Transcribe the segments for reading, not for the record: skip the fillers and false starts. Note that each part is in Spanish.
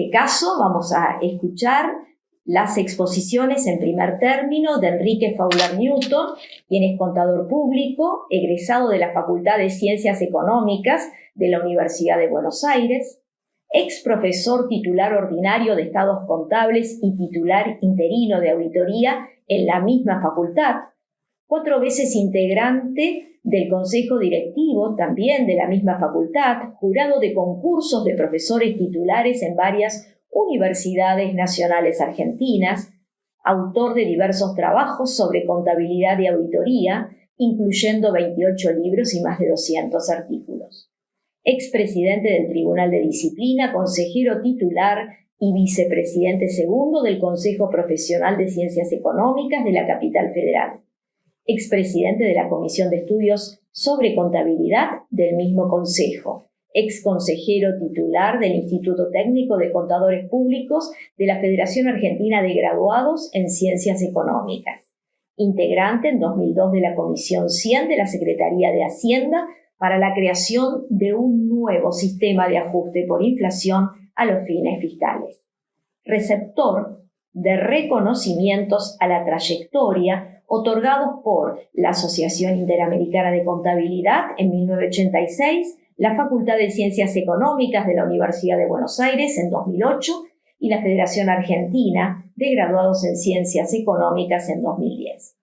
este caso vamos a escuchar las exposiciones en primer término de Enrique Fowler Newton, quien es contador público, egresado de la Facultad de Ciencias Económicas de la Universidad de Buenos Aires, ex profesor titular ordinario de Estados Contables y titular interino de auditoría en la misma facultad, 4 veces integrante del Consejo Directivo, también de la misma facultad, jurado de concursos de profesores titulares en varias universidades nacionales argentinas, autor de diversos trabajos sobre contabilidad y auditoría, incluyendo 28 libros y más de 200 artículos. Expresidente del Tribunal de Disciplina, consejero titular y vicepresidente segundo del Consejo Profesional de Ciencias Económicas de la Capital Federal. Expresidente de la Comisión de Estudios sobre Contabilidad del mismo Consejo. Exconsejero titular del Instituto Técnico de Contadores Públicos de la Federación Argentina de Graduados en Ciencias Económicas. Integrante en 2002 de la Comisión 100 de la Secretaría de Hacienda para la creación de un nuevo sistema de ajuste por inflación a los fines fiscales. Receptor de reconocimientos a la trayectoria otorgados por la Asociación Interamericana de Contabilidad en 1986, la Facultad de Ciencias Económicas de la Universidad de Buenos Aires en 2008 y la Federación Argentina de Graduados en Ciencias Económicas en 2010.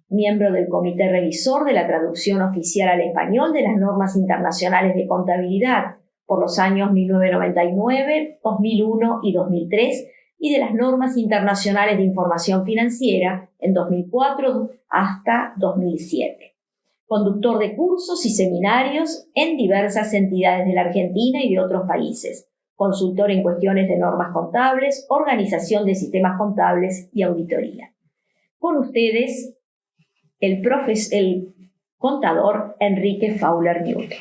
Miembro del Comité Revisor de la Traducción Oficial al Español de las Normas Internacionales de Contabilidad por los años 1999, 2001 y 2003 y de las Normas Internacionales de Información Financiera en 2004 hasta 2007. Conductor de cursos y seminarios en diversas entidades de la Argentina y de otros países. Consultor en cuestiones de normas contables, organización de sistemas contables y auditoría. Con ustedes, el contador Enrique Fowler Newton.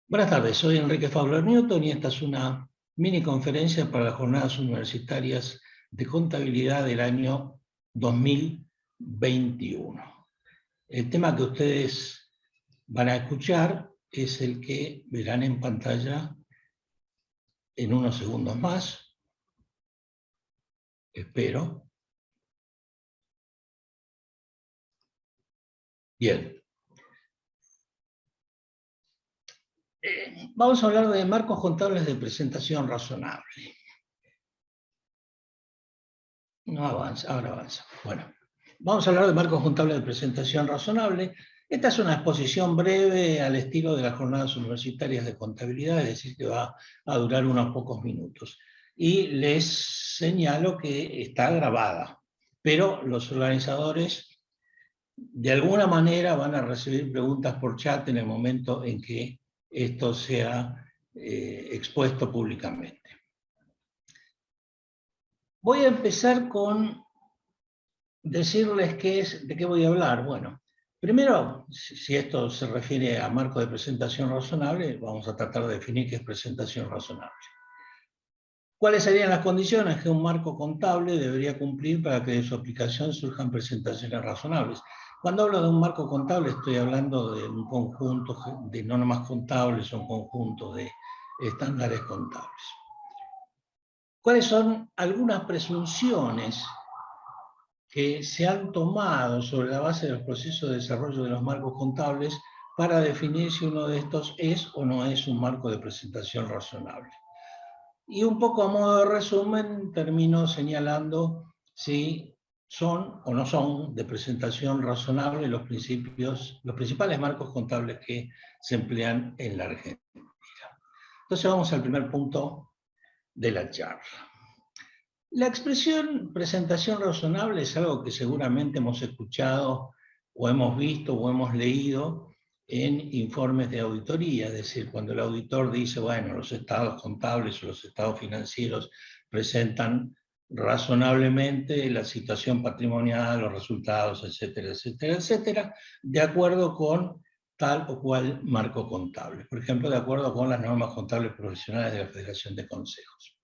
Buenas tardes, soy Enrique Fowler Newton y esta es una mini conferencia para las jornadas universitarias de contabilidad del año 2021. El tema que ustedes van a escuchar es el que verán en pantalla en unos segundos más. Espero. Bien. Vamos a hablar de marcos contables de presentación razonable. No avanza, ahora avanza. Bueno, vamos a hablar de marcos contables de presentación razonable. Esta es una exposición breve al estilo de las jornadas universitarias de contabilidad, es decir, que va a durar unos pocos minutos. Y les señalo que está grabada, pero los organizadores de alguna manera van a recibir preguntas por chat en el momento en que esto sea expuesto públicamente. Voy a empezar con decirles de qué voy a hablar. Bueno, primero, si esto se refiere a marco de presentación razonable, vamos a tratar de definir qué es presentación razonable. ¿Cuáles serían las condiciones que un marco contable debería cumplir para que de su aplicación surjan presentaciones razonables? Cuando hablo de un marco contable estoy hablando de un conjunto de normas contables o un conjunto de estándares contables. ¿Cuáles son algunas presunciones que se han tomado sobre la base de los procesos de desarrollo de los marcos contables para definir si uno de estos es o no es un marco de presentación razonable? Y un poco a modo de resumen termino señalando si son o no son de presentación razonable los principales marcos contables que se emplean en la Argentina. Entonces vamos al primer punto de la charla. La expresión presentación razonable es algo que seguramente hemos escuchado o hemos visto o hemos leído en informes de auditoría, es decir, cuando el auditor dice, bueno, los estados contables o los estados financieros presentan razonablemente la situación patrimonial, los resultados, etcétera, etcétera, etcétera, de acuerdo con tal o cual marco contable. Por ejemplo, de acuerdo con las normas contables profesionales de la Federación de Consejos.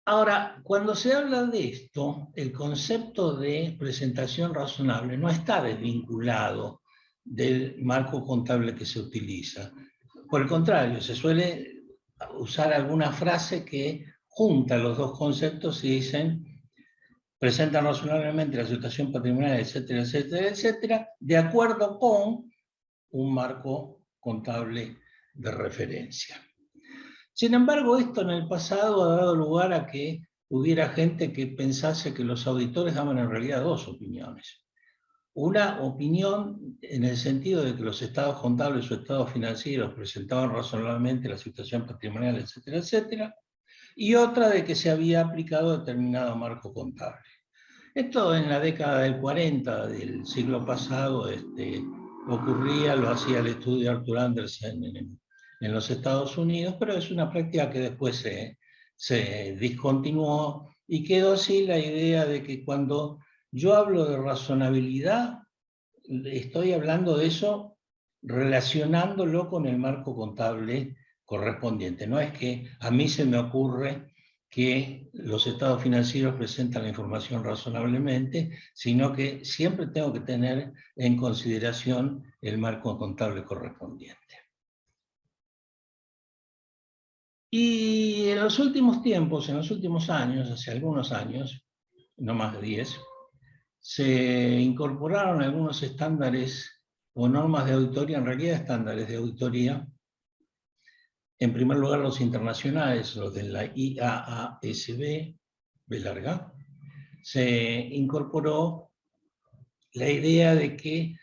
Ahora, cuando se habla de esto, el concepto de presentación razonable no está desvinculado del marco contable que se utiliza. Por el contrario, se suele usar alguna frase que junta los dos conceptos y dicen, presentan razonablemente la situación patrimonial, etcétera, etcétera, etcétera, de acuerdo con un marco contable de referencia. Sin embargo, esto en el pasado ha dado lugar a que hubiera gente que pensase que los auditores daban en realidad dos opiniones. Una opinión en el sentido de que los estados contables o estados financieros presentaban razonablemente la situación patrimonial, etcétera, etcétera, y otra de que se había aplicado determinado marco contable. Esto en la década del 40 del siglo pasado ocurría, lo hacía el estudio de Arthur Andersen en los Estados Unidos, pero es una práctica que después se discontinuó y quedó así la idea de que cuando yo hablo de razonabilidad, estoy hablando de eso relacionándolo con el marco contable correspondiente. No es que a mí se me ocurre que los estados financieros presentan la información razonablemente, sino que siempre tengo que tener en consideración el marco contable correspondiente. Y en los últimos tiempos, en los últimos años, hace algunos años, no más de 10, se incorporaron algunos estándares o normas de auditoría, en realidad estándares de auditoría. En primer lugar, los internacionales, los de la IAASB, B larga, se incorporó la idea de que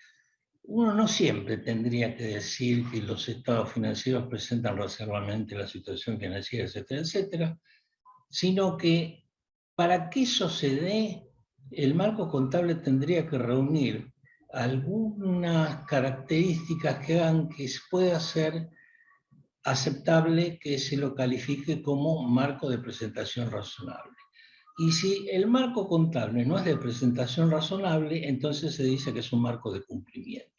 uno no siempre tendría que decir que los estados financieros presentan razonablemente la situación financiera, etcétera, etcétera, sino que para que eso se dé, el marco contable tendría que reunir algunas características que hagan que pueda ser aceptable que se lo califique como marco de presentación razonable. Y si el marco contable no es de presentación razonable, entonces se dice que es un marco de cumplimiento.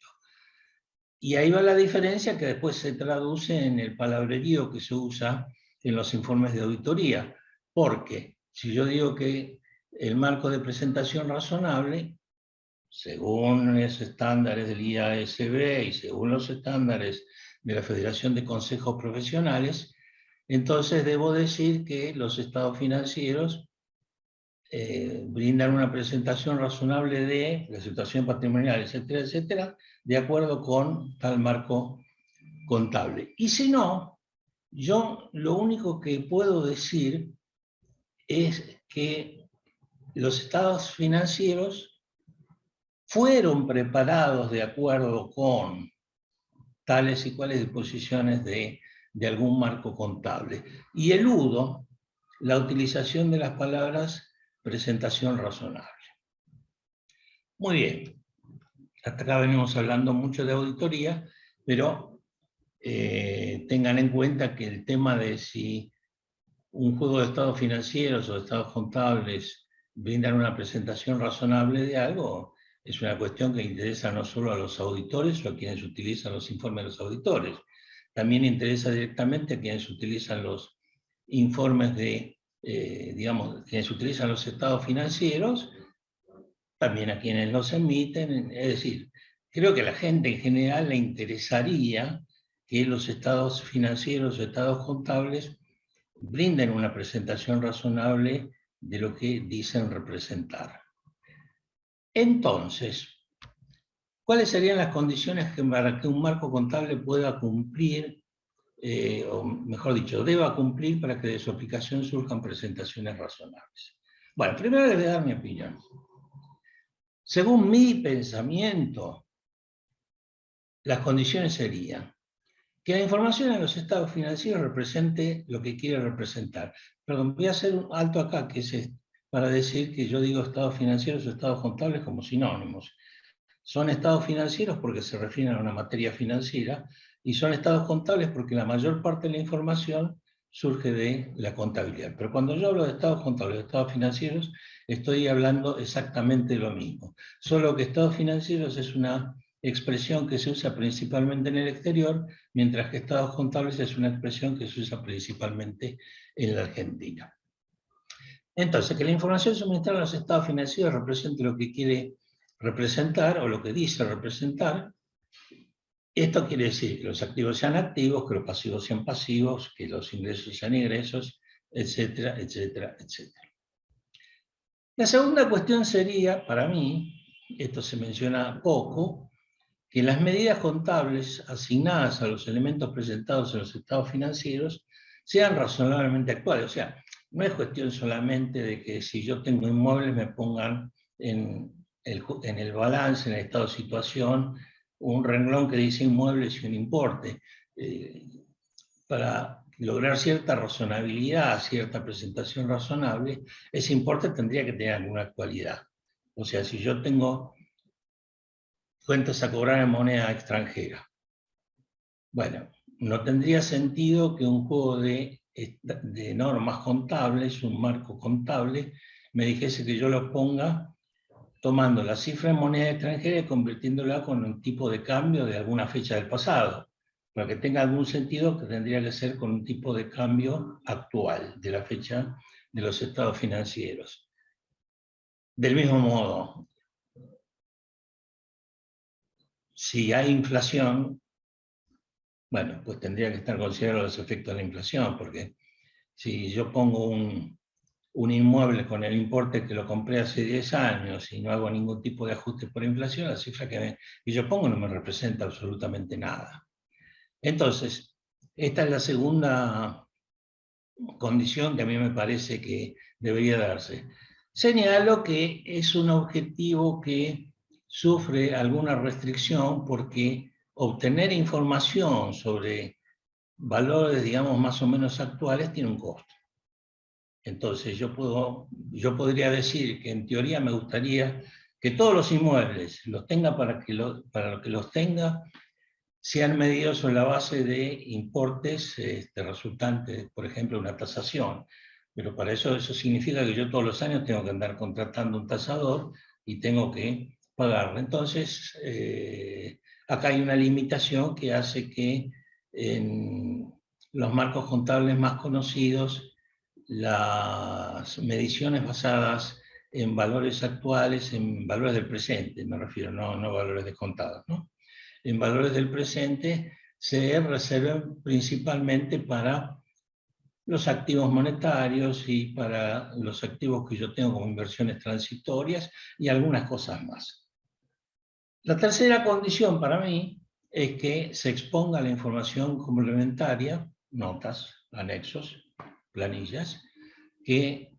Y ahí va la diferencia que después se traduce en el palabrerío que se usa en los informes de auditoría. Porque si yo digo que el marco de presentación razonable, según los estándares del IASB y según los estándares de la Federación de Consejos Profesionales, entonces debo decir que los estados financieros brindan una presentación razonable de la situación patrimonial, etcétera, etcétera, de acuerdo con tal marco contable. Y si no, yo lo único que puedo decir es que los estados financieros fueron preparados de acuerdo con tales y cuales disposiciones de algún marco contable. Y eludo la utilización de las palabras presentación razonable. Muy bien. Hasta acá venimos hablando mucho de auditoría, pero tengan en cuenta que el tema de si un juego de estados financieros o de estados contables brindan una presentación razonable de algo, es una cuestión que interesa no solo a los auditores o a quienes utilizan los informes de los auditores, también interesa directamente a quienes utilizan los informes de, quienes utilizan los estados financieros, también a quienes los emiten, es decir, creo que a la gente en general le interesaría que los estados financieros o estados contables brinden una presentación razonable de lo que dicen representar. Entonces, ¿cuáles serían las condiciones para que un marco contable pueda cumplir, o mejor dicho, deba cumplir para que de su aplicación surjan presentaciones razonables? Bueno, primero les voy a dar mi opinión. Según mi pensamiento, las condiciones serían que la información en los estados financieros represente lo que quiere representar. Perdón, voy a hacer un alto acá, que es para decir que yo digo estados financieros o estados contables como sinónimos. Son estados financieros porque se refieren a una materia financiera y son estados contables porque la mayor parte de la información surge de la contabilidad. Pero cuando yo hablo de estados contables, de estados financieros, estoy hablando exactamente lo mismo. Solo que estados financieros es una expresión que se usa principalmente en el exterior, mientras que estados contables es una expresión que se usa principalmente en la Argentina. Entonces, que la información suministrada a los estados financieros represente lo que quiere representar o lo que dice representar, Esto quiere decir que los activos sean activos, que los pasivos sean pasivos, que los ingresos sean ingresos, etcétera, etcétera, etcétera. La segunda cuestión sería, para mí, esto se menciona poco, que las medidas contables asignadas a los elementos presentados en los estados financieros sean razonablemente actuales. O sea, no es cuestión solamente de que si yo tengo inmuebles me pongan en el balance, en el estado de situación, un renglón que dice inmuebles y un importe. Para lograr cierta razonabilidad, cierta presentación razonable, ese importe tendría que tener alguna actualidad. O sea, si yo tengo cuentas a cobrar en moneda extranjera, bueno, no tendría sentido que un juego de normas contables, un marco contable, me dijese que yo lo ponga tomando la cifra en moneda extranjera y convirtiéndola con un tipo de cambio de alguna fecha del pasado. Para que tenga algún sentido, que tendría que ser con un tipo de cambio actual, de la fecha de los estados financieros. Del mismo modo, si hay inflación, bueno, pues tendría que estar considerados los efectos de la inflación, porque si yo pongo un inmueble con el importe que lo compré hace 10 años y no hago ningún tipo de ajuste por inflación, la cifra que yo pongo no me representa absolutamente nada. Entonces, esta es la segunda condición que a mí me parece que debería darse. Señalo que es un objetivo que sufre alguna restricción porque obtener información sobre valores, digamos, más o menos actuales tiene un costo. Entonces yo podría decir que en teoría me gustaría que todos los inmuebles los tenga para lo que los tenga, sean medidos sobre la base de importes resultantes, por ejemplo, una tasación. Pero para eso significa que yo todos los años tengo que andar contratando un tasador y tengo que pagarlo. Entonces, acá hay una limitación que hace que en los marcos contables más conocidos, las mediciones basadas en valores actuales, en valores del presente, me refiero, no valores descontados, ¿no? En valores del presente se reservan principalmente para los activos monetarios y para los activos que yo tengo como inversiones transitorias y algunas cosas más. La tercera condición para mí es que se exponga la información complementaria, notas, anexos, planillas, que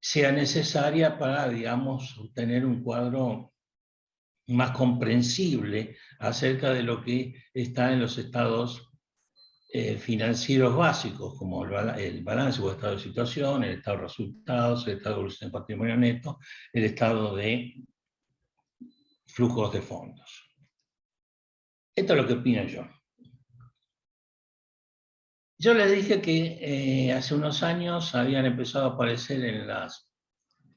sea necesaria para, digamos, obtener un cuadro más comprensible acerca de lo que está en los estados financieros básicos, como el balance o estado de situación, el estado de resultados, el estado de evolución de patrimonio neto, el estado de flujos de fondos. Esto es lo que opino yo. Yo les dije que hace unos años habían empezado a aparecer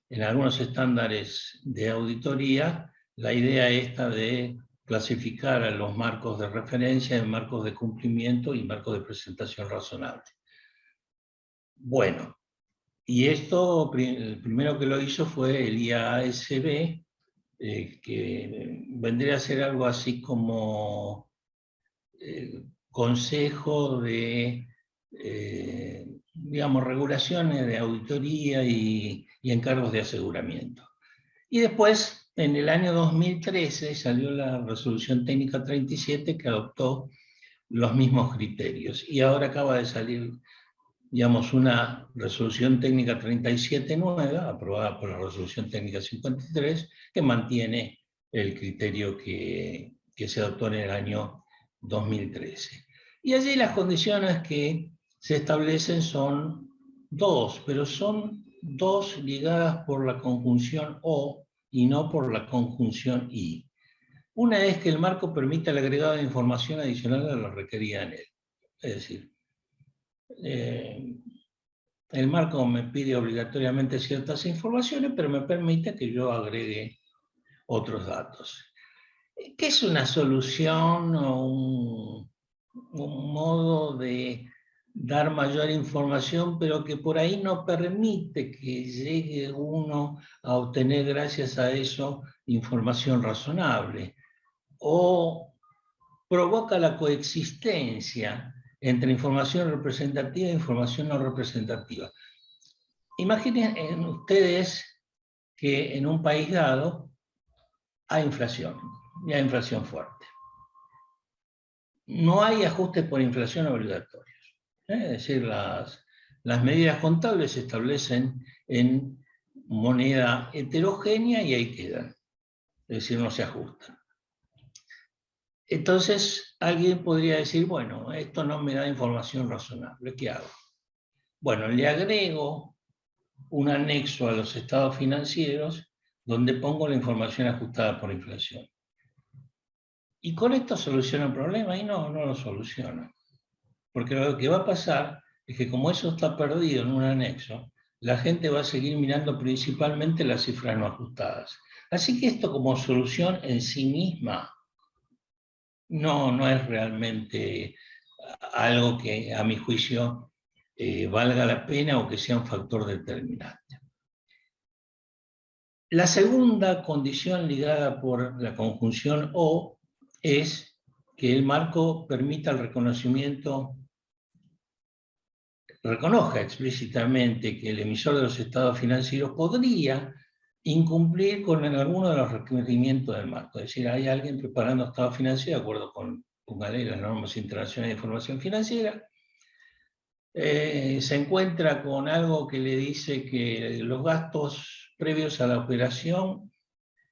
en algunos estándares de auditoría la idea esta de clasificar a los marcos de referencia en marcos de cumplimiento y marcos de presentación razonable. Bueno, y esto, el primero que lo hizo fue el IASB, que vendría a ser algo así como consejo de, digamos, regulaciones de auditoría y encargos de aseguramiento. Y después, en el año 2013, salió la resolución técnica 37 que adoptó los mismos criterios. Y ahora acaba de salir, digamos, una resolución técnica 37 nueva, aprobada por la resolución técnica 53, que mantiene el criterio que se adoptó en el año 2013. Y allí las condiciones que se establecen son dos, pero son dos ligadas por la conjunción o y no por la conjunción y. Una es que el marco permite el agregado de información adicional a lo requerida en él. Es decir, el marco me pide obligatoriamente ciertas informaciones, pero me permite que yo agregue otros datos. ¿Qué es una solución o un modo de dar mayor información, pero que por ahí no permite que llegue uno a obtener gracias a eso información razonable? o provoca la coexistencia entre información representativa e información no representativa. Imaginen ustedes que en un país dado hay inflación, y hay inflación fuerte. No hay ajustes por inflación obligatorios. Es decir, las medidas contables se establecen en moneda heterogénea y ahí quedan. Es decir, no se ajustan. Entonces, alguien podría decir, bueno, esto no me da información razonable, ¿qué hago? Bueno, le agrego un anexo a los estados financieros donde pongo la información ajustada por inflación. ¿Y con esto soluciona el problema? Y no, no lo soluciona. Porque lo que va a pasar es que como eso está perdido en un anexo, la gente va a seguir mirando principalmente las cifras no ajustadas. Así que esto como solución en sí misma no es realmente algo que a mi juicio valga la pena o que sea un factor determinante. La segunda condición ligada por la conjunción o es que el marco permita el reconocimiento, reconozca explícitamente que el emisor de los estados financieros podría incumplir con alguno de los requerimientos del marco. Es decir, hay alguien preparando estados financieros de acuerdo con la ley, las normas internacionales de información financiera, se encuentra con algo que le dice que los gastos previos a la operación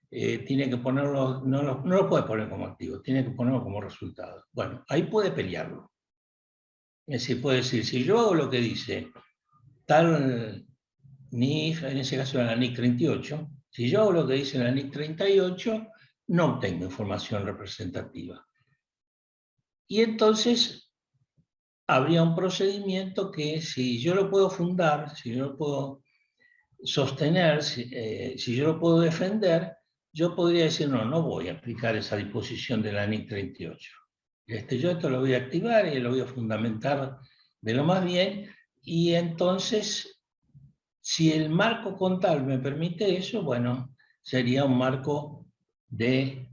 tiene que ponerlo, no lo puede poner como activo, tiene que ponerlo como resultado. Bueno, ahí puede pelearlo. Es decir, puede decir, si yo hago lo que dice tal NIF, en ese caso era la NIC 38, si yo hago lo que dice la NIC 38, no obtengo información representativa. Y entonces habría un procedimiento que si yo lo puedo fundar, si yo lo puedo sostener, si yo lo puedo defender, yo podría decir, no voy a aplicar esa disposición de la NIC 38. Yo esto lo voy a activar y lo voy a fundamentar de lo más bien, y entonces, si el marco contable me permite eso, bueno, sería un marco de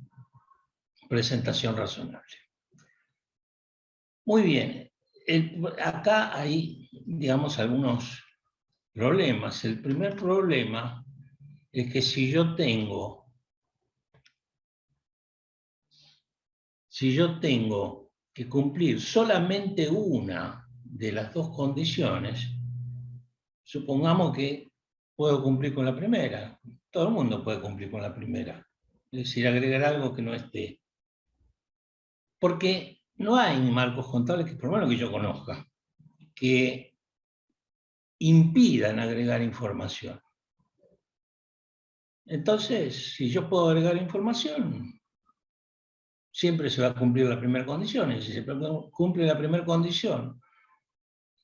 presentación razonable. Muy bien, acá hay, digamos, algunos problemas. El primer problema es que si yo tengo que cumplir solamente una de las dos condiciones, supongamos que puedo cumplir con la primera. Todo el mundo puede cumplir con la primera. Es decir, agregar algo que no esté. Porque no hay marcos contables, que por lo menos que yo conozca, que impidan agregar información. Entonces, si yo puedo agregar información, siempre se va a cumplir la primera condición. Y si se cumple la primera condición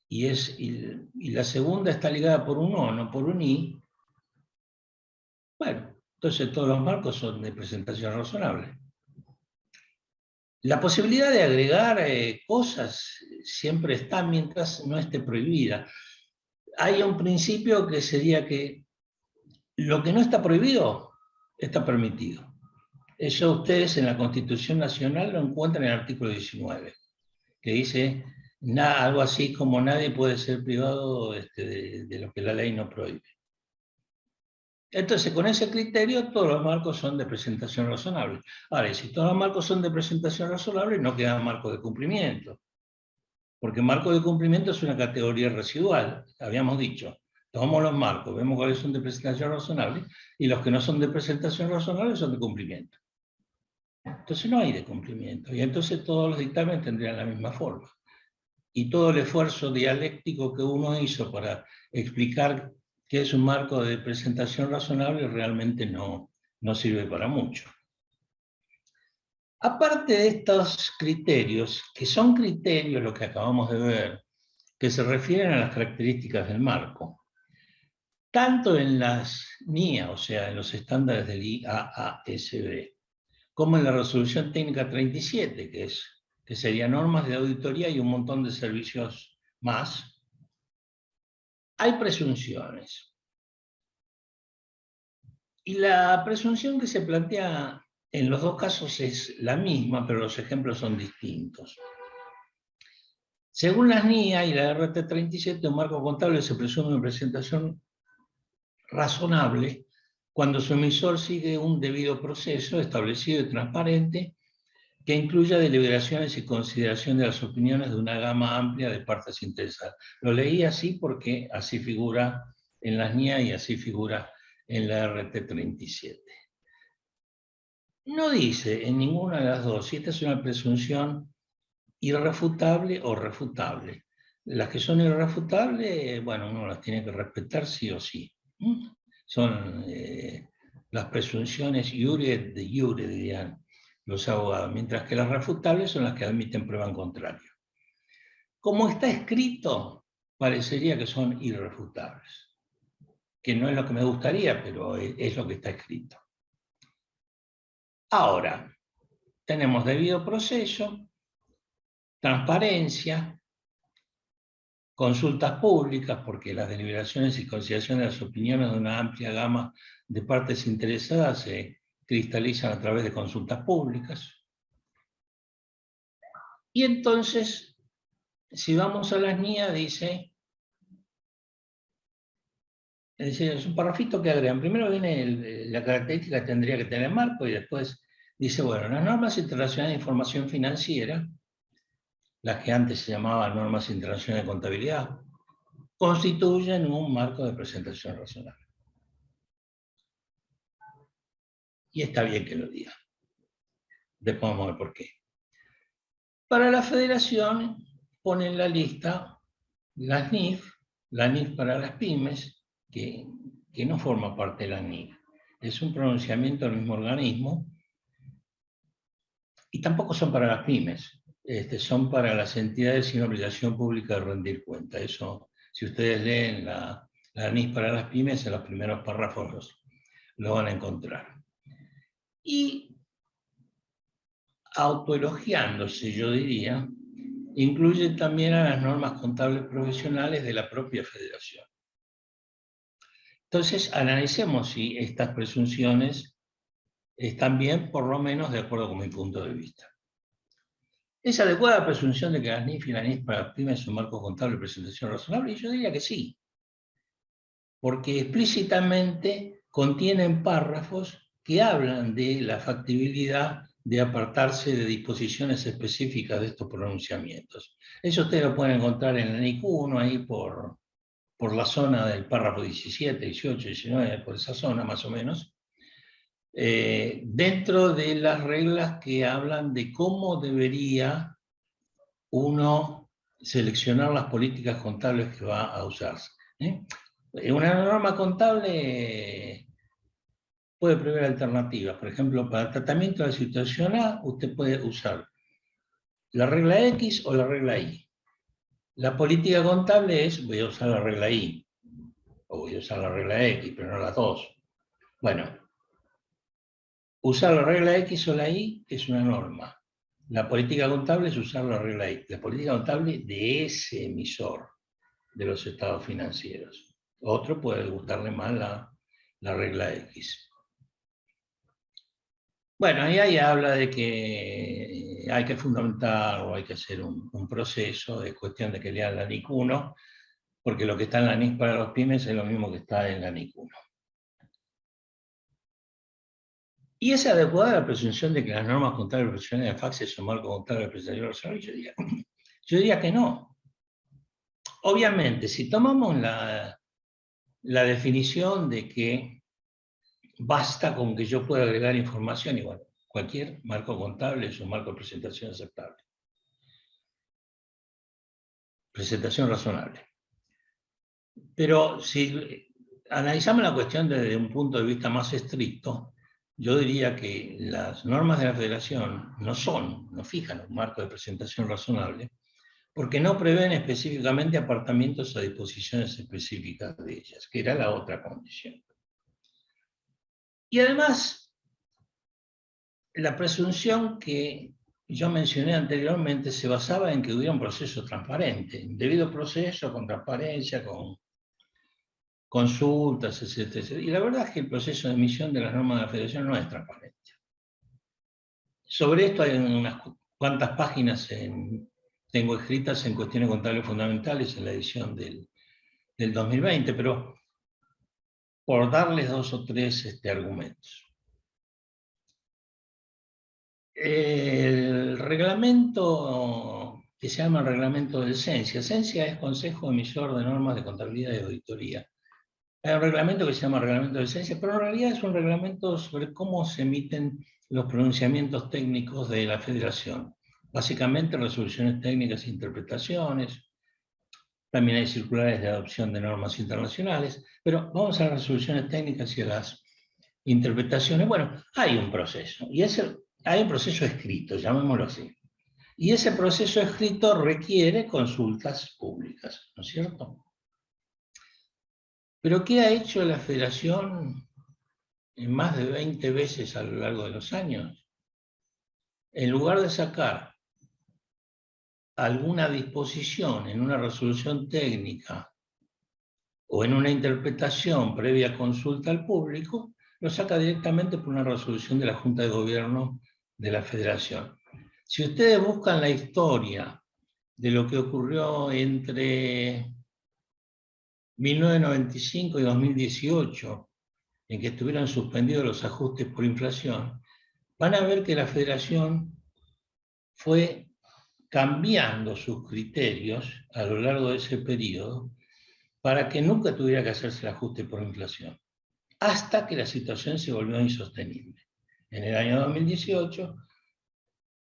y la segunda está ligada por un o, no por un i, bueno, entonces todos los marcos son de presentación razonable. La posibilidad de agregar cosas siempre está mientras no esté prohibida. Hay un principio que sería que lo que no está prohibido está permitido. Eso ustedes en la Constitución Nacional lo encuentran en el artículo 19, que dice algo así como nadie puede ser privado de lo que la ley no prohíbe. Entonces, con ese criterio, todos los marcos son de presentación razonable. Ahora, si todos los marcos son de presentación razonable, no quedan marcos de cumplimiento. Porque marco de cumplimiento es una categoría residual, habíamos dicho. Tomamos los marcos, vemos cuáles son de presentación razonable, y los que no son de presentación razonable son de cumplimiento. Entonces no hay de cumplimiento, y entonces todos los dictámenes tendrían la misma forma. Y todo el esfuerzo dialéctico que uno hizo para explicar qué es un marco de presentación razonable realmente no sirve para mucho. Aparte de estos criterios, que son criterios, lo que acabamos de ver, que se refieren a las características del marco, tanto en las NIA, o sea, en los estándares del IAASB, como en la resolución técnica 37, que serían normas de auditoría y un montón de servicios más, hay presunciones. Y la presunción que se plantea En los dos casos es la misma, pero los ejemplos son distintos. Según las NIA y la RT37, un marco contable se presume una presentación razonable cuando su emisor sigue un debido proceso establecido y transparente que incluya deliberaciones y consideración de las opiniones de una gama amplia de partes interesadas. Lo leí así porque así figura en las NIA y así figura en la RT37. No dice en ninguna de las dos si esta es una presunción irrefutable o refutable. Las que son irrefutables, bueno, uno las tiene que respetar sí o sí. Son las presunciones iure et de iure, dirían los abogados, mientras que las refutables son las que admiten prueba en contrario. Como está escrito, parecería que son irrefutables, que no es lo que me gustaría, pero es lo que está escrito. Ahora, tenemos debido proceso, transparencia, consultas públicas, porque las deliberaciones y consideraciones de las opiniones de una amplia gama de partes interesadas se cristalizan a través de consultas públicas. Y entonces, si vamos a las NIA, dice, es un parrafito que agregan. Primero viene la característica que tendría que tener marco y después dice, bueno, las normas internacionales de información financiera, las que antes se llamaban normas internacionales de contabilidad, constituyen un marco de presentación razonable. Y está bien que lo diga. Después vamos a ver por qué. Para la federación ponen la lista las NIF, la NIF para las pymes, que no forma parte de la NIF. Es un pronunciamiento del mismo organismo, y tampoco son para las pymes, son para las entidades sin obligación pública de rendir cuenta. Eso, si ustedes leen la NIF para las pymes, en los primeros párrafos lo van a encontrar. Y autoelogiándose, yo diría, incluye también a las normas contables profesionales de la propia federación. Entonces, analicemos si estas presunciones están bien, por lo menos de acuerdo con mi punto de vista. ¿Es adecuada la presunción de que las NIF y la NIF para pymes son marcos contables de presentación razonable? Y yo diría que sí, porque explícitamente contienen párrafos que hablan de la factibilidad de apartarse de disposiciones específicas de estos pronunciamientos. Eso ustedes lo pueden encontrar en la NIC 1, ahí por la zona del párrafo 17, 18, 19, por esa zona más o menos, dentro de las reglas que hablan de cómo debería uno seleccionar las políticas contables que va a usarse. Una norma contable puede prever alternativas. Por ejemplo, para el tratamiento de la situación A, usted puede usar la regla X o la regla Y. La política contable es, voy a usar la regla Y, o voy a usar la regla X, pero no las dos. Bueno, usar la regla X o la Y es una norma. La política contable es usar la regla Y. La política contable de ese emisor de los estados financieros. Otro puede gustarle más la regla X. Bueno, ahí habla de que hay que fundamentar o hay que hacer un proceso, es cuestión de que lean la NIC 1, porque lo que está en la NIC para los pymes es lo mismo que está en la NIC 1. ¿Y es adecuada la presunción de que las normas contables profesionales de FACSE son marcos contables de presentación razonable? Yo diría que no. Obviamente, si tomamos la definición de que basta con que yo pueda agregar información, y bueno, cualquier marco contable es un marco de presentación aceptable. Presentación razonable. Pero si analizamos la cuestión desde un punto de vista más estricto, yo diría que las normas de la Federación no fijan un marco de presentación razonable, porque no prevén específicamente apartamientos a disposiciones específicas de ellas, que era la otra condición. Y además, la presunción que yo mencioné anteriormente se basaba en que hubiera un proceso transparente, un debido proceso, con transparencia, con consultas, etc. Y la verdad es que el proceso de emisión de las normas de la Federación no es transparente. Sobre esto hay unas cuantas páginas tengo escritas en Cuestiones Contables Fundamentales en la edición del 2020, pero por darles 2 o 3 argumentos. El reglamento que se llama el reglamento del CENSIA. CENSIA es Consejo Emisor de Normas de Contabilidad y Auditoría. Hay un reglamento que se llama reglamento del CENSIA, pero en realidad es un reglamento sobre cómo se emiten los pronunciamientos técnicos de la Federación. Básicamente resoluciones técnicas e interpretaciones. También hay circulares de adopción de normas internacionales, pero vamos a las resoluciones técnicas y a las interpretaciones. Bueno, hay un proceso, y hay un proceso escrito, llamémoslo así. Y ese proceso escrito requiere consultas públicas, ¿no es cierto? Pero ¿qué ha hecho la Federación en más de 20 veces a lo largo de los años? En lugar de sacar alguna disposición en una resolución técnica o en una interpretación previa consulta al público, lo saca directamente por una resolución de la Junta de Gobierno de la Federación. Si ustedes buscan la historia de lo que ocurrió entre 1995 y 2018, en que estuvieron suspendidos los ajustes por inflación, van a ver que la Federación fue cambiando sus criterios a lo largo de ese periodo para que nunca tuviera que hacerse el ajuste por inflación, hasta que la situación se volvió insostenible. En el año 2018,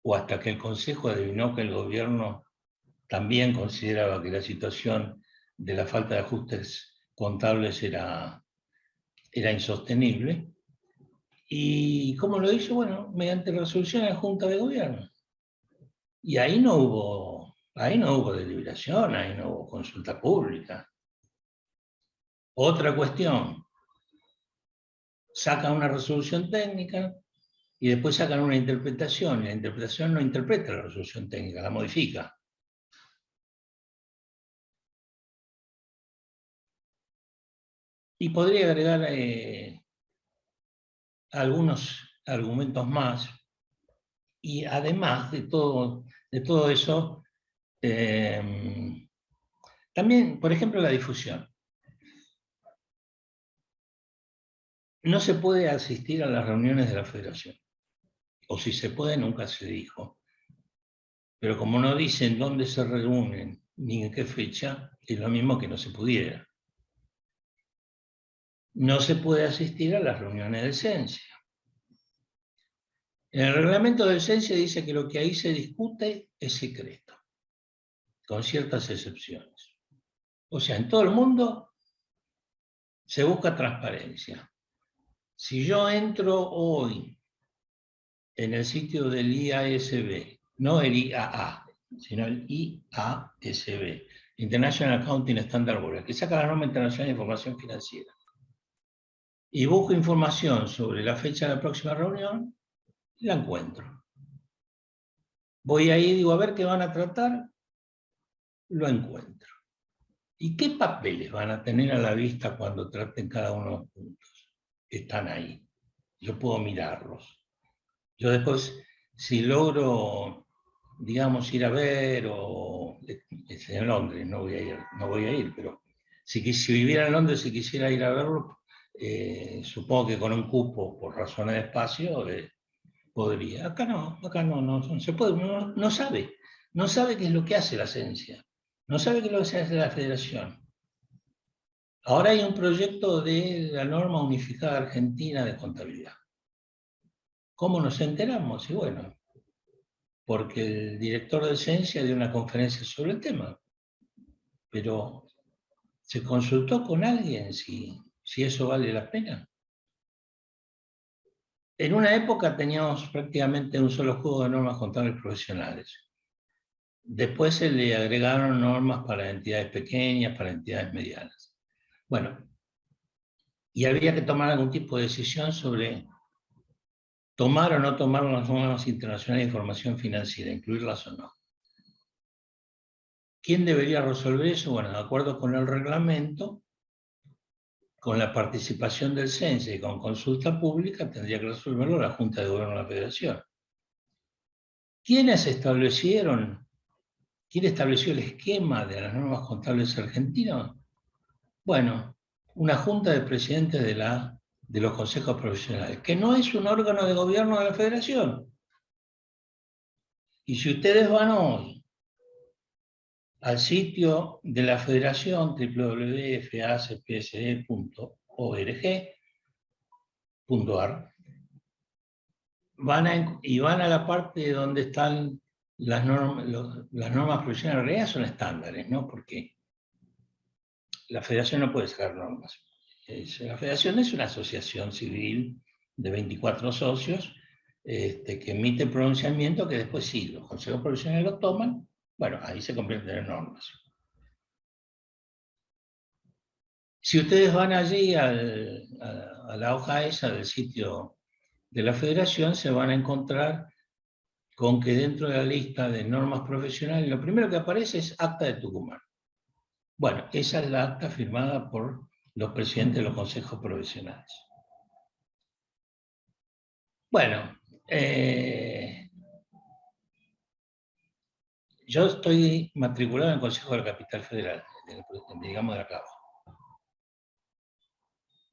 o hasta que el Consejo adivinó que el gobierno también consideraba que la situación de la falta de ajustes contables era insostenible. ¿Y cómo lo hizo? Bueno, mediante resolución de la Junta de Gobierno. Y ahí no hubo deliberación, ahí no hubo consulta pública. Otra cuestión, sacan una resolución técnica y después sacan una interpretación, y la interpretación no interpreta la resolución técnica, la modifica. Y podría agregar algunos argumentos más, y además de todo eso, también, por ejemplo, la difusión. No se puede asistir a las reuniones de la Federación, o si se puede, nunca se dijo. Pero como no dicen dónde se reúnen ni en qué fecha, es lo mismo que no se pudiera. No se puede asistir a las reuniones del CENSIA. En el reglamento del CENSIA dice que lo que ahí se discute es secreto, con ciertas excepciones. O sea, en todo el mundo se busca transparencia. Si yo entro hoy en el sitio del IASB, no el IAA, sino el IASB, International Accounting Standard Board, que saca la norma internacional de información financiera, y busco información sobre la fecha de la próxima reunión, la encuentro. Voy ahí y digo, a ver qué van a tratar, lo encuentro. ¿Y qué papeles van a tener a la vista cuando traten cada uno de los puntos? Están ahí. Yo puedo mirarlos. Yo después, si logro, digamos, ir a ver, o en Londres, no voy a ir, pero si viviera en Londres y quisiera ir a verlo, supongo que con un cupo, por razones de espacio, podría. Acá no se puede, uno no sabe qué es lo que hace la CENSIA, no sabe qué es lo que hace la Federación. Ahora hay un proyecto de la norma unificada argentina de contabilidad. ¿Cómo nos enteramos? Y bueno, porque el director de CENSIA dio una conferencia sobre el tema, pero ¿se consultó con alguien si eso vale la pena? En una época teníamos prácticamente un solo juego de normas contables profesionales. Después se le agregaron normas para entidades pequeñas, para entidades medianas. Bueno, y había que tomar algún tipo de decisión sobre tomar o no tomar las normas internacionales de información financiera, incluirlas o no. ¿Quién debería resolver eso? Bueno, de acuerdo con el reglamento, con la participación del CENSE y con consulta pública, tendría que resolverlo la Junta de Gobierno de la Federación. ¿Quiénes establecieron? ¿Quién estableció el esquema de las normas contables argentinas? Bueno, una junta de presidentes de los consejos profesionales, que no es un órgano de gobierno de la federación. Y si ustedes van hoy al sitio de la federación, www.facpse.org.ar, van a la parte donde están las normas profesionales. En realidad son estándares, ¿no? Porque la federación no puede sacar normas. La federación es una asociación civil de 24 socios que emite pronunciamiento que después sí, los consejos profesionales lo toman, bueno, ahí se convierten en normas. Si ustedes van allí a la hoja esa del sitio de la federación, se van a encontrar con que dentro de la lista de normas profesionales, lo primero que aparece es Acta de Tucumán. Bueno, esa es la acta firmada por los presidentes de los consejos profesionales. Bueno, yo estoy matriculado en el Consejo de la Capital Federal, digamos de acá abajo.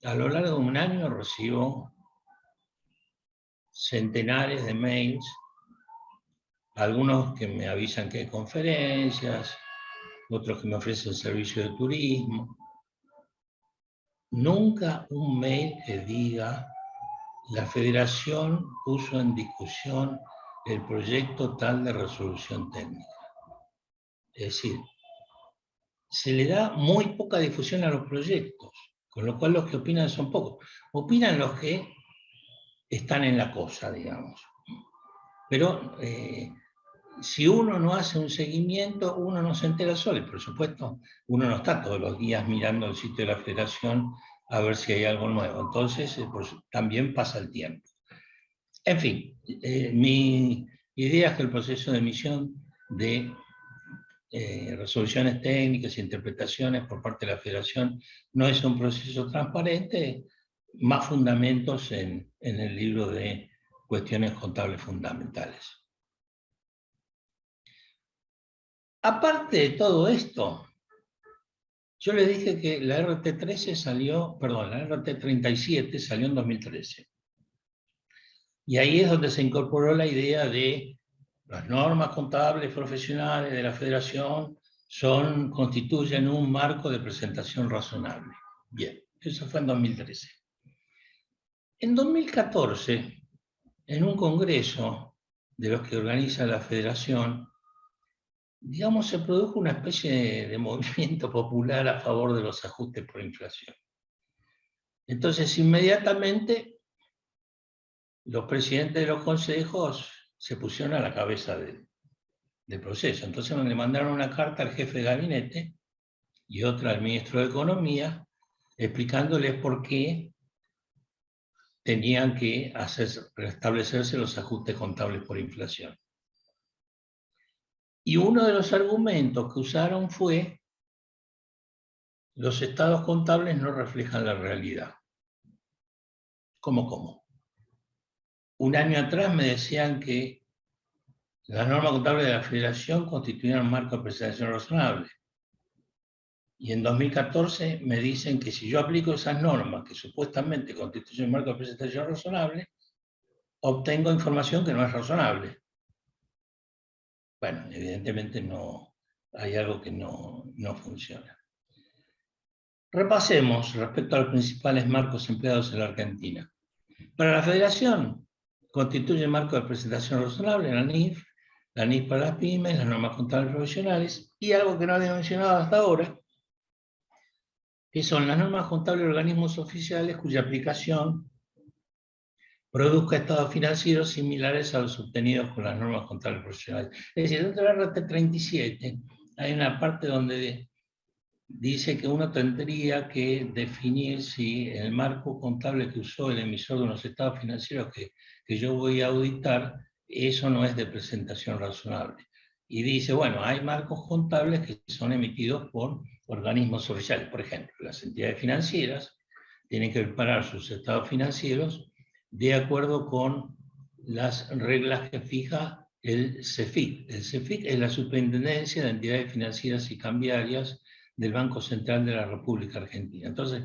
A lo largo de un año recibo centenares de mails, algunos que me avisan que hay conferencias, otros que me ofrecen servicio de turismo. Nunca un mail que diga: la federación puso en discusión el proyecto tal de resolución técnica. Es decir, se le da muy poca difusión a los proyectos, con lo cual los que opinan son pocos. Opinan los que están en la cosa, digamos. Pero si uno no hace un seguimiento, uno no se entera solo. Y por supuesto, uno no está todos los días mirando el sitio de la federación a ver si hay algo nuevo. Entonces, también pasa el tiempo. En fin, mi idea es que el proceso de emisión de resoluciones técnicas e interpretaciones por parte de la federación no es un proceso transparente, más fundamentos en el libro de cuestiones contables fundamentales. Aparte de todo esto, yo les dije que la RT37 salió en 2013. Y ahí es donde se incorporó la idea de las normas contables profesionales de la federación constituyen un marco de presentación razonable. Bien, eso fue en 2013. En 2014, en un congreso de los que organiza la federación, digamos, se produjo una especie de movimiento popular a favor de los ajustes por inflación. Entonces, inmediatamente, los presidentes de los consejos se pusieron a la cabeza del proceso. Entonces le mandaron una carta al jefe de gabinete y otra al ministro de Economía, explicándoles por qué tenían que restablecerse los ajustes contables por inflación. Y uno de los argumentos que usaron fue: los estados contables no reflejan la realidad. ¿Cómo? Un año atrás me decían que las normas contables de la Federación constituían un marco de presentación razonable. Y en 2014 me dicen que si yo aplico esas normas, que supuestamente constituyen un marco de presentación razonable, obtengo información que no es razonable. Bueno, evidentemente no, hay algo que no funciona. Repasemos respecto a los principales marcos empleados en la Argentina. Para la Federación, constituye el marco de presentación razonable la NIF para las pymes, las normas contables profesionales, y algo que no había mencionado hasta ahora, que son las normas contables de organismos oficiales cuya aplicación produzca estados financieros similares a los obtenidos con las normas contables profesionales. Es decir, dentro de la RT37 hay una parte donde dice que uno tendría que definir si el marco contable que usó el emisor de unos estados financieros que yo voy a auditar, eso no es de presentación razonable. Y dice, bueno, hay marcos contables que son emitidos por organismos oficiales. Por ejemplo, las entidades financieras tienen que preparar sus estados financieros de acuerdo con las reglas que fija el CEFIC. El CEFIC es la Superintendencia de Entidades Financieras y Cambiarias del Banco Central de la República Argentina. Entonces,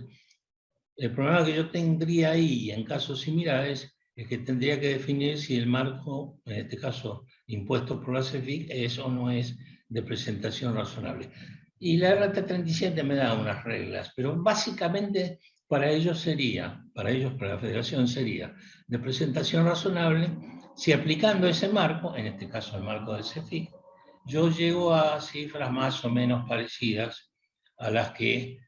el problema que yo tendría ahí, en casos similares, es que tendría que definir si el marco, en este caso impuesto por la CEFIC, es o no es de presentación razonable. Y la RT37 me da unas reglas, pero básicamente para ellos, para la Federación sería de presentación razonable si aplicando ese marco, en este caso el marco del CEFIC, yo llego a cifras más o menos parecidas a las que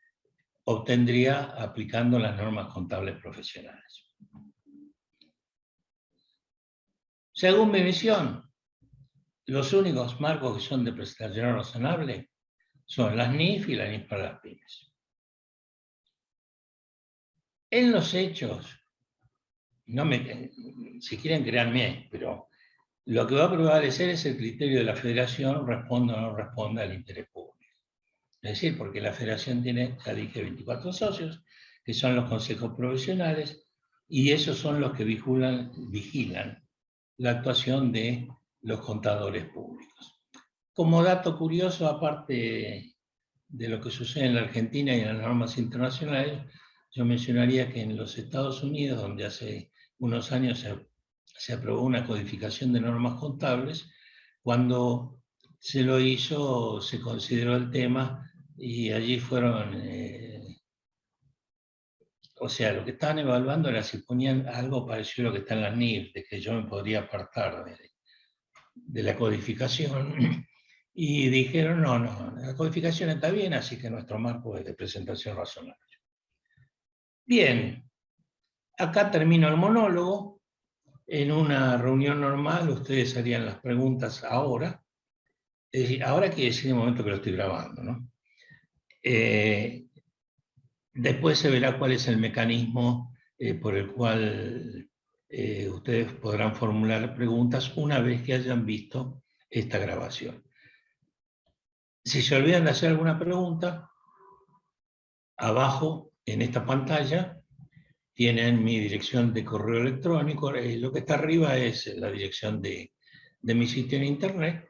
obtendría aplicando las normas contables profesionales. Según mi visión, los únicos marcos que son de presentación razonable son las NIF y la NIF para las pymes. En los hechos, si quieren créanme, pero lo que va a prevalecer es el criterio de la Federación, responda o no responda al interés público. Es decir, porque la Federación tiene, ya dije, 24 socios, que son los consejos profesionales, y esos son los que vigilan la actuación de los contadores públicos. Como dato curioso, aparte de lo que sucede en la Argentina y en las normas internacionales, yo mencionaría que en los Estados Unidos, donde hace unos años se aprobó una codificación de normas contables, cuando se lo hizo, se consideró el tema y allí fueron, o sea, lo que estaban evaluando era si ponían algo parecido a lo que está en las NIF, de que yo me podría apartar de la codificación, y dijeron, no, la codificación está bien, así que nuestro marco es de presentación razonable. Bien, acá termino el monólogo. En una reunión normal ustedes harían las preguntas ahora. Es decir, ahora quiere decir el momento que lo estoy grabando, ¿no? Después se verá cuál es el mecanismo por el cual ustedes podrán formular preguntas una vez que hayan visto esta grabación. Si se olvidan de hacer alguna pregunta, abajo en esta pantalla tienen mi dirección de correo electrónico. Lo que está arriba es la dirección de mi sitio en internet.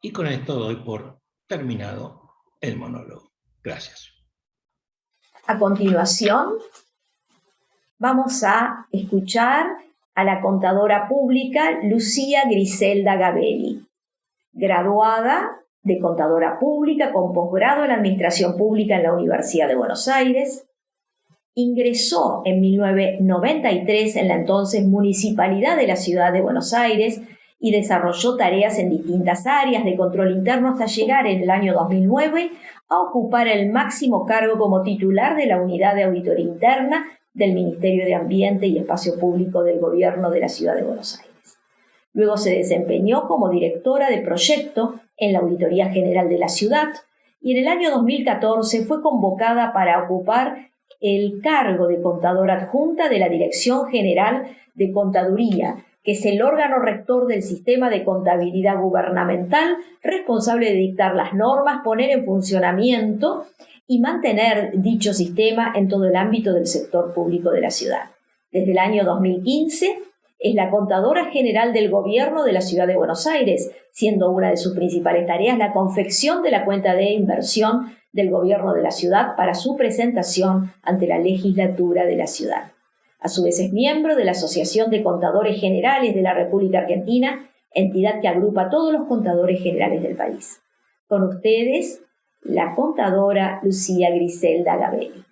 Y con esto doy por terminado el monólogo. Gracias. A continuación, vamos a escuchar a la contadora pública Lucía Griselda Gabelli, graduada de contadora pública con posgrado en Administración Pública en la Universidad de Buenos Aires. Ingresó en 1993 en la entonces Municipalidad de la Ciudad de Buenos Aires y desarrolló tareas en distintas áreas de control interno hasta llegar en el año 2009 a ocupar el máximo cargo como titular de la Unidad de Auditoría Interna del Ministerio de Ambiente y Espacio Público del Gobierno de la Ciudad de Buenos Aires. Luego se desempeñó como directora de proyecto en la Auditoría General de la Ciudad y en el año 2014 fue convocada para ocupar el cargo de contadora adjunta de la Dirección General de Contaduría, que es el órgano rector del sistema de contabilidad gubernamental, responsable de dictar las normas, poner en funcionamiento y mantener dicho sistema en todo el ámbito del sector público de la ciudad. Desde el año 2015 es la contadora general del Gobierno de la Ciudad de Buenos Aires, siendo una de sus principales tareas la confección de la cuenta de inversión del Gobierno de la ciudad para su presentación ante la legislatura de la ciudad. A su vez es miembro de la Asociación de Contadores Generales de la República Argentina, entidad que agrupa a todos los contadores generales del país. Con ustedes, la contadora Lucía Griselda Gabelli.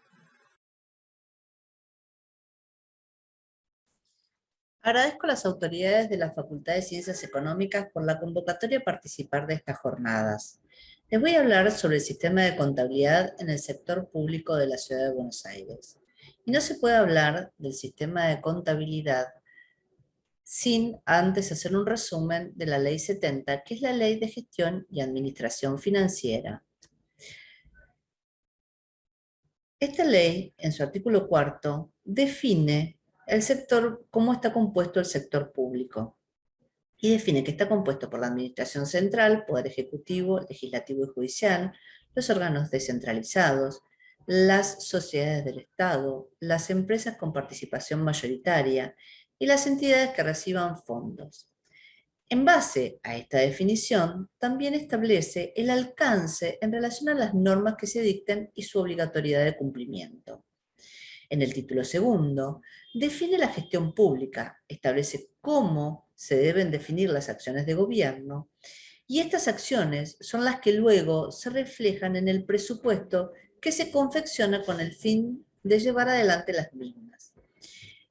Agradezco a las autoridades de la Facultad de Ciencias Económicas por la convocatoria a participar de estas jornadas. Les voy a hablar sobre el sistema de contabilidad en el sector público de la Ciudad de Buenos Aires. Y no se puede hablar del sistema de contabilidad sin antes hacer un resumen de la Ley 70, que es la Ley de Gestión y Administración Financiera. Esta ley, en su artículo 4, define el sector, cómo está compuesto el sector público. Y define que está compuesto por la Administración Central, Poder Ejecutivo, Legislativo y Judicial, los órganos descentralizados, las sociedades del Estado, las empresas con participación mayoritaria y las entidades que reciban fondos. En base a esta definición, también establece el alcance en relación a las normas que se dicten y su obligatoriedad de cumplimiento. En el título segundo, define la gestión pública, establece cómo se deben definir las acciones de gobierno, y estas acciones son las que luego se reflejan en el presupuesto que se confecciona con el fin de llevar adelante las mismas.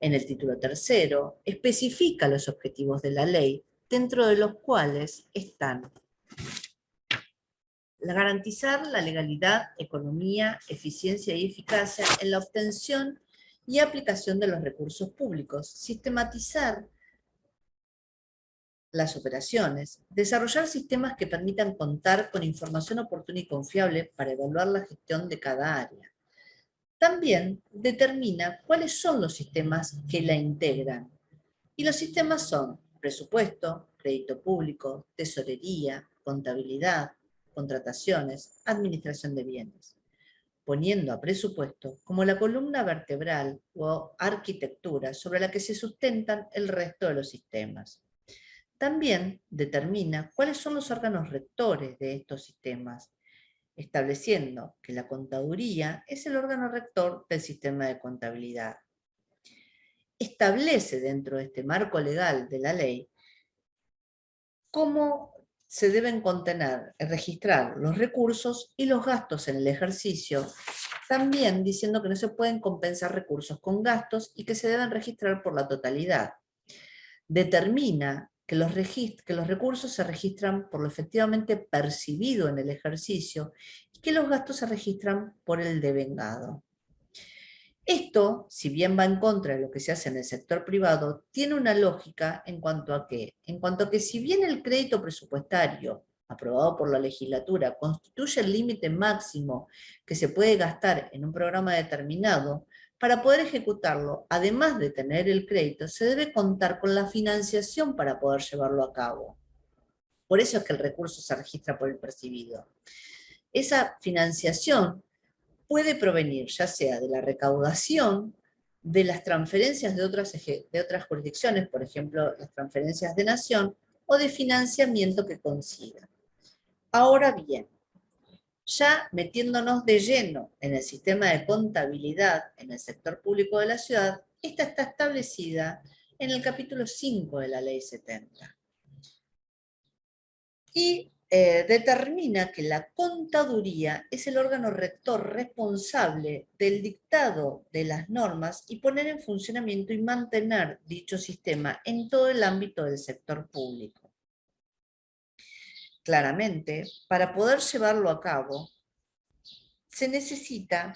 En el título tercero, especifica los objetivos de la ley, dentro de los cuales están garantizar la legalidad, economía, eficiencia y eficacia en la obtención y aplicación de los recursos públicos, sistematizar las operaciones, desarrollar sistemas que permitan contar con información oportuna y confiable para evaluar la gestión de cada área. También determina cuáles son los sistemas que la integran. Y los sistemas son presupuesto, crédito público, tesorería, contabilidad, contrataciones, administración de bienes, poniendo a presupuesto como la columna vertebral o arquitectura sobre la que se sustentan el resto de los sistemas. También determina cuáles son los órganos rectores de estos sistemas, estableciendo que la contaduría es el órgano rector del sistema de contabilidad. Establece dentro de este marco legal de la ley cómo se deben registrar los recursos y los gastos en el ejercicio, también diciendo que no se pueden compensar recursos con gastos y que se deben registrar por la totalidad. Determina que los recursos se registran por lo efectivamente percibido en el ejercicio y que los gastos se registran por el devengado. Esto, si bien va en contra de lo que se hace en el sector privado, tiene una lógica en cuanto a que si bien el crédito presupuestario aprobado por la legislatura constituye el límite máximo que se puede gastar en un programa determinado, para poder ejecutarlo, además de tener el crédito, se debe contar con la financiación para poder llevarlo a cabo. Por eso es que el recurso se registra por el percibido. Esa financiación puede provenir ya sea de la recaudación, de las transferencias de otras jurisdicciones, por ejemplo, las transferencias de nación, o de financiamiento que consiga. Ahora bien, ya metiéndonos de lleno en el sistema de contabilidad en el sector público de la ciudad, esta está establecida en el capítulo 5 de la Ley 70. Y determina que la contaduría es el órgano rector responsable del dictado de las normas y poner en funcionamiento y mantener dicho sistema en todo el ámbito del sector público. Claramente, para poder llevarlo a cabo, se necesita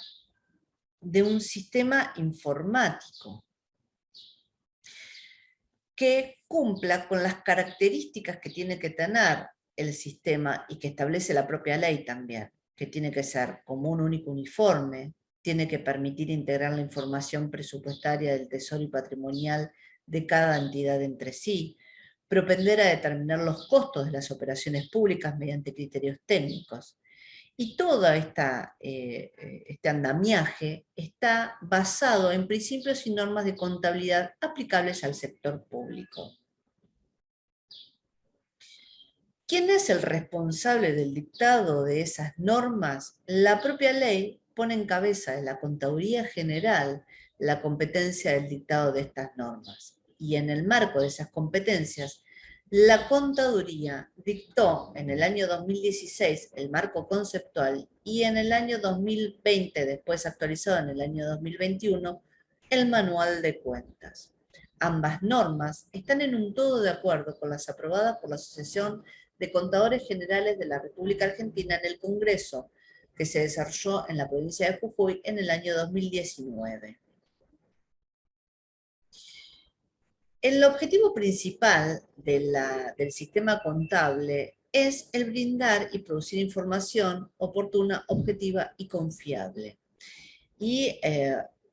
de un sistema informático que cumpla con las características que tiene que tener el sistema y que establece la propia ley también, que tiene que ser común, único, uniforme, tiene que permitir integrar la información presupuestaria del tesoro y patrimonial de cada entidad entre sí, propender a determinar los costos de las operaciones públicas mediante criterios técnicos. Y todo este andamiaje está basado en principios y normas de contabilidad aplicables al sector público. ¿Quién es el responsable del dictado de esas normas? La propia ley pone en cabeza de la Contaduría General la competencia del dictado de estas normas. Y en el marco de esas competencias, la Contaduría dictó en el año 2016 el marco conceptual y en el año 2020, después actualizado en el año 2021, el manual de cuentas. Ambas normas están en un todo de acuerdo con las aprobadas por la Asociación de Contadores Generales de la República Argentina en el Congreso, que se desarrolló en la provincia de Jujuy en el año 2019. El objetivo principal del sistema contable es el brindar y producir información oportuna, objetiva y confiable. Y,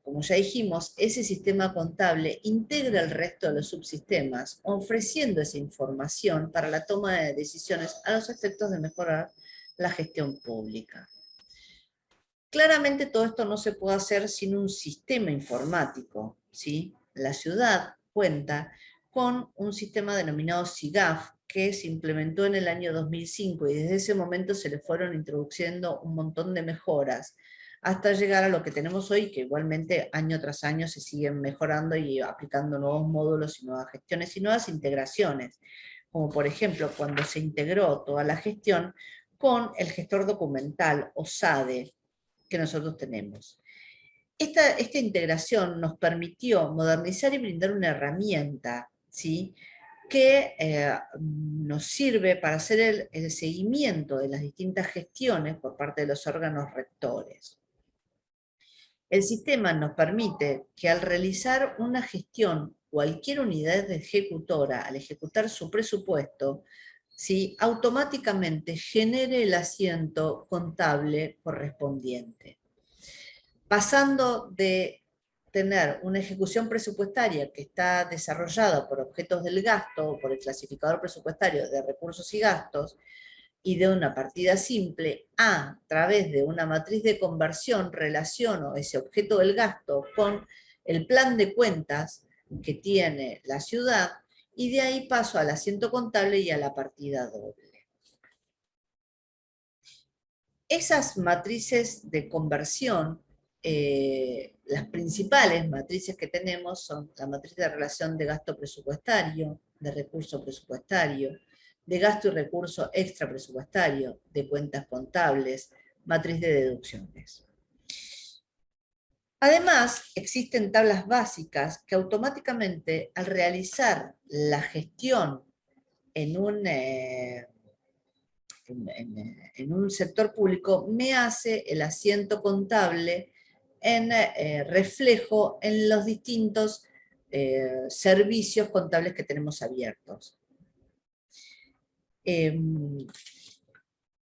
como ya dijimos, ese sistema contable integra el resto de los subsistemas, ofreciendo esa información para la toma de decisiones a los efectos de mejorar la gestión pública. Claramente todo esto no se puede hacer sin un sistema informático, ¿sí? La ciudad cuenta con un sistema denominado SIGAF, que se implementó en el año 2005 y desde ese momento se le fueron introduciendo un montón de mejoras hasta llegar a lo que tenemos hoy, que igualmente año tras año se siguen mejorando y aplicando nuevos módulos y nuevas gestiones y nuevas integraciones, como por ejemplo cuando se integró toda la gestión con el gestor documental o SADE que nosotros tenemos. Esta integración nos permitió modernizar y brindar una herramienta, ¿sí?, que nos sirve para hacer el seguimiento de las distintas gestiones por parte de los órganos rectores. El sistema nos permite que al realizar una gestión, cualquier unidad ejecutora, al ejecutar su presupuesto, ¿sí?, automáticamente genere el asiento contable correspondiente. Pasando de tener una ejecución presupuestaria que está desarrollada por objetos del gasto, por el clasificador presupuestario de recursos y gastos, y de una partida simple, a través de una matriz de conversión, relaciono ese objeto del gasto con el plan de cuentas que tiene la ciudad, y de ahí paso al asiento contable y a la partida doble. Esas matrices de conversión, las principales matrices que tenemos son la matriz de relación de gasto presupuestario, de recurso presupuestario, de gasto y recurso extra presupuestario, de cuentas contables, matriz de deducciones. Además, existen tablas básicas que automáticamente, al realizar la gestión en un sector público, me hace el asiento contable en reflejo en los distintos servicios contables que tenemos abiertos. En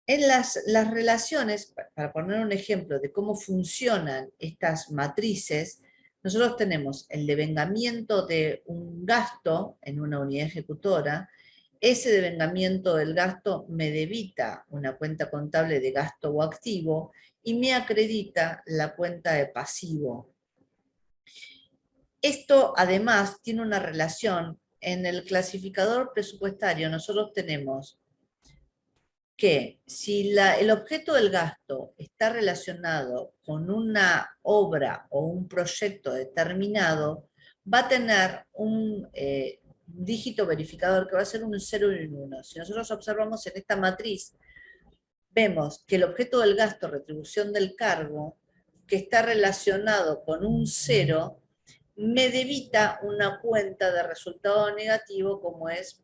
las relaciones, para poner un ejemplo de cómo funcionan estas matrices, nosotros tenemos el devengamiento de un gasto en una unidad ejecutora. Ese devengamiento del gasto me debita una cuenta contable de gasto o activo y me acredita la cuenta de pasivo. Esto además tiene una relación. En el clasificador presupuestario nosotros tenemos que si el objeto del gasto está relacionado con una obra o un proyecto determinado, va a tener un dígito verificador que va a ser un 0 y un 1. Si nosotros observamos en esta matriz, vemos que el objeto del gasto, retribución del cargo, que está relacionado con un 0, me debita una cuenta de resultado negativo como es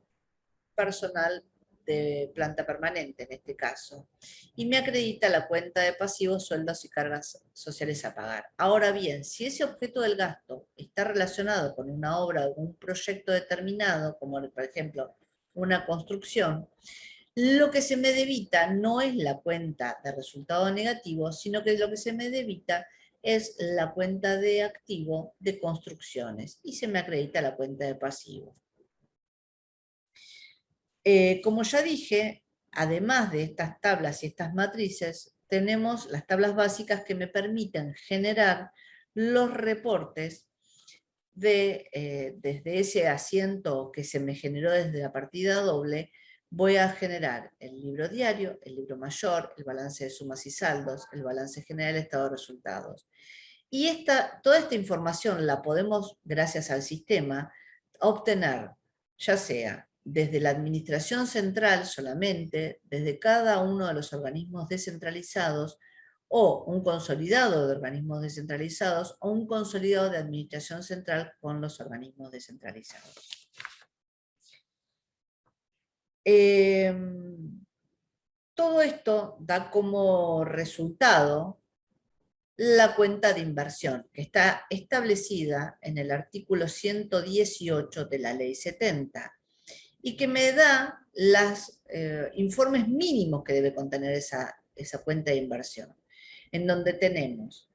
personal de planta permanente en este caso, y me acredita la cuenta de pasivos, sueldos y cargas sociales a pagar. Ahora bien, si ese objeto del gasto está relacionado con una obra o un proyecto determinado, como por ejemplo una construcción, lo que se me debita no es la cuenta de resultado negativo, sino que lo que se me debita es la cuenta de activo de construcciones, y se me acredita la cuenta de pasivo. Como ya dije, además de estas tablas y estas matrices, tenemos las tablas básicas que me permiten generar los reportes desde ese asiento que se me generó desde la partida doble. Voy a generar el libro diario, el libro mayor, el balance de sumas y saldos, el balance general, estado de resultados. Y toda esta información la podemos, gracias al sistema, obtener ya sea desde la administración central solamente, desde cada uno de los organismos descentralizados, o un consolidado de organismos descentralizados, o un consolidado de administración central con los organismos descentralizados. Todo esto da como resultado la cuenta de inversión, que está establecida en el artículo 118 de la Ley 70, y que me da los informes mínimos que debe contener esa cuenta de inversión, en donde tenemos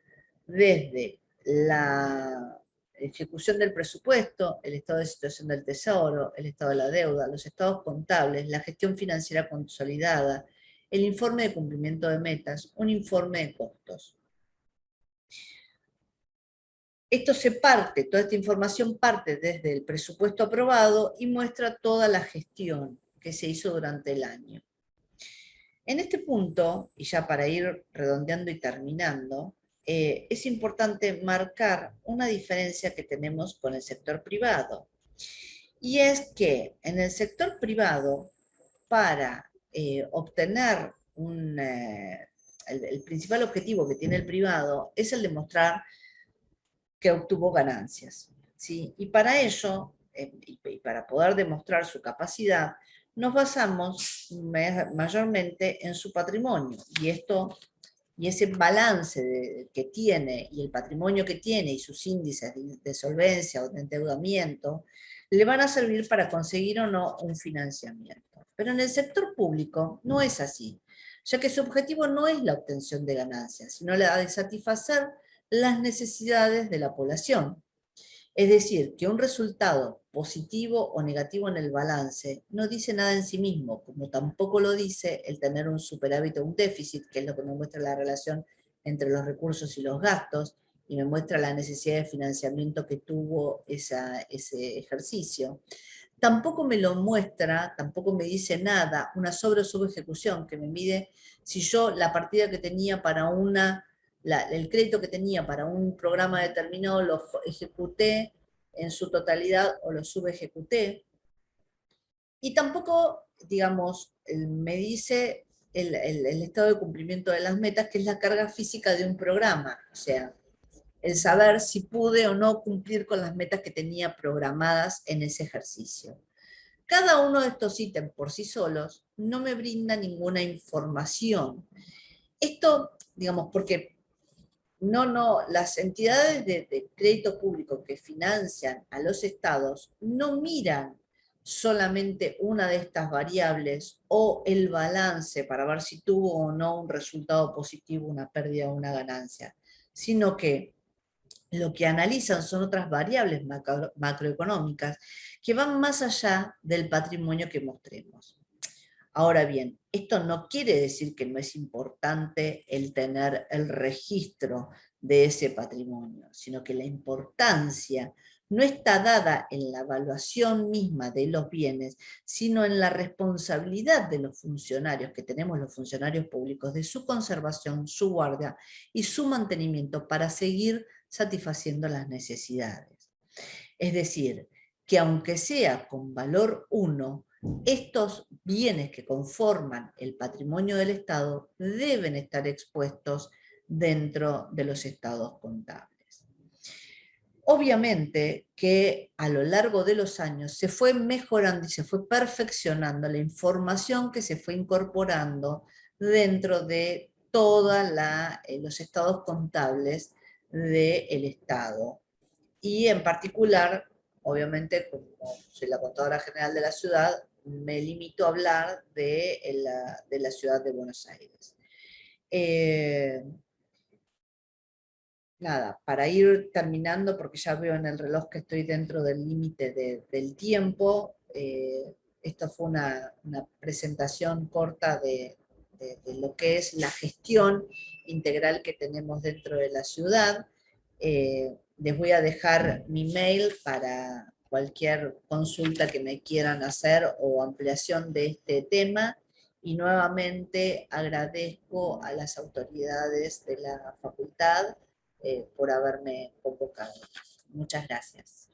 desde la ejecución del presupuesto, el estado de situación del tesoro, el estado de la deuda, los estados contables, la gestión financiera consolidada, el informe de cumplimiento de metas, un informe de costos. Toda esta información parte desde el presupuesto aprobado y muestra toda la gestión que se hizo durante el año. En este punto, y ya para ir redondeando y terminando, es importante marcar una diferencia que tenemos con el sector privado. Y es que en el sector privado, para obtener el principal objetivo que tiene el privado es el de mostrar que obtuvo ganancias, ¿sí? Y para ello, y para poder demostrar su capacidad, nos basamos mayormente en su patrimonio, y ese balance que tiene, y el patrimonio que tiene, y sus índices de solvencia o de endeudamiento, le van a servir para conseguir o no un financiamiento. Pero en el sector público no es así, ya que su objetivo no es la obtención de ganancias, sino la de satisfacer las necesidades de la población. Es decir, que un resultado positivo o negativo en el balance no dice nada en sí mismo, como tampoco lo dice el tener un superávit o un déficit, que es lo que me muestra la relación entre los recursos y los gastos, y me muestra la necesidad de financiamiento que tuvo ese ejercicio. Tampoco me lo muestra, tampoco me dice nada, una sobre o subejecución que me mide si yo la partida que tenía para el crédito que tenía para un programa determinado lo ejecuté en su totalidad o lo subejecuté. Y tampoco, digamos, me dice el estado de cumplimiento de las metas, que es la carga física de un programa. O sea, el saber si pude o no cumplir con las metas que tenía programadas en ese ejercicio. Cada uno de estos ítems por sí solos no me brinda ninguna información. Esto, digamos, porque las entidades de crédito público que financian a los estados no miran solamente una de estas variables o el balance para ver si tuvo o no un resultado positivo, una pérdida o una ganancia, sino que lo que analizan son otras variables macroeconómicas que van más allá del patrimonio que mostremos. Ahora bien, esto no quiere decir que no es importante el tener el registro de ese patrimonio, sino que la importancia no está dada en la evaluación misma de los bienes, sino en la responsabilidad de los funcionarios que tenemos, los funcionarios públicos, de su conservación, su guardia y su mantenimiento para seguir satisfaciendo las necesidades. Es decir, que aunque sea con valor 1, estos bienes que conforman el patrimonio del Estado deben estar expuestos dentro de los estados contables. Obviamente que a lo largo de los años se fue mejorando y se fue perfeccionando la información que se fue incorporando dentro de todos los estados contables del Estado. Y en particular, obviamente, como soy la contadora general de la ciudad, me limito a hablar de la ciudad de Buenos Aires. Nada, para ir terminando, porque ya veo en el reloj que estoy dentro del límite del tiempo, esto fue una presentación corta de lo que es la gestión integral que tenemos dentro de la ciudad. Les voy a dejar mi mail para cualquier consulta que me quieran hacer o ampliación de este tema. Y nuevamente agradezco a las autoridades de la facultad por haberme convocado. Muchas gracias.